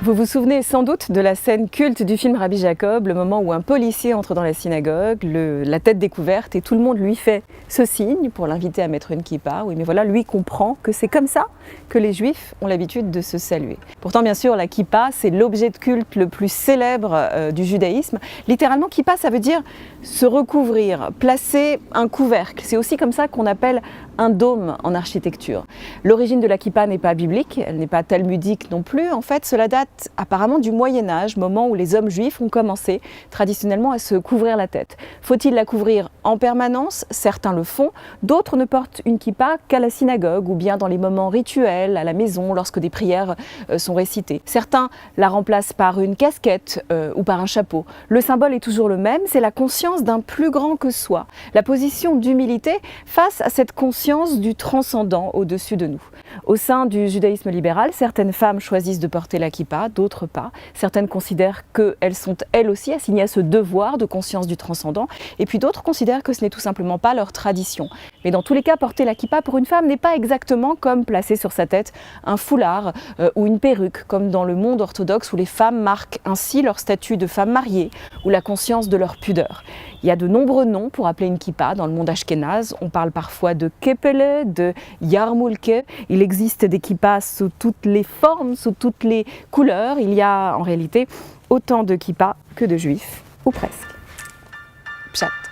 Vous vous souvenez sans doute de la scène culte du film Rabbi Jacob, le moment où un policier entre dans la synagogue, la tête découverte, et tout le monde lui fait ce signe pour l'inviter à mettre une kippa. Oui, mais voilà, lui comprend que c'est comme ça que les Juifs ont l'habitude de se saluer. Pourtant, bien sûr, la kippa, c'est l'objet de culte le plus célèbre du judaïsme. Littéralement, kippa, ça veut dire se recouvrir, placer un couvercle. C'est aussi comme ça qu'on appelle un dôme en architecture. L'origine de la kippa n'est pas biblique, elle n'est pas talmudique non plus. En fait, cela date apparemment du Moyen-Âge, moment où les hommes juifs ont commencé traditionnellement à se couvrir la tête. Faut-il la couvrir en permanence? Certains le font, d'autres ne portent une kippa qu'à la synagogue ou bien dans les moments rituels, à la maison, lorsque des prières sont récitées. Certains la remplacent par une casquette ou par un chapeau. Le symbole est toujours le même, c'est la conscience d'un plus grand que soi, la position d'humilité face à cette conscience du transcendant au-dessus de nous. Au sein du judaïsme libéral, certaines femmes choisissent de porter la kippa, d'autres pas. Certaines considèrent qu'elles sont elles aussi assignées à ce devoir de conscience du transcendant, et puis d'autres considèrent que ce n'est tout simplement pas leur tradition. Mais dans tous les cas, porter la kippa pour une femme n'est pas exactement comme placer sur sa tête un foulard ou une perruque, comme dans le monde orthodoxe où les femmes marquent ainsi leur statut de femme mariée ou la conscience de leur pudeur. Il y a de nombreux noms pour appeler une kippa dans le monde ashkénaze. On parle parfois de kepele, de yarmulke. Il existe des kippas sous toutes les formes, sous toutes les couleurs. Il y a en réalité autant de kippas que de juifs, ou presque. Pshat.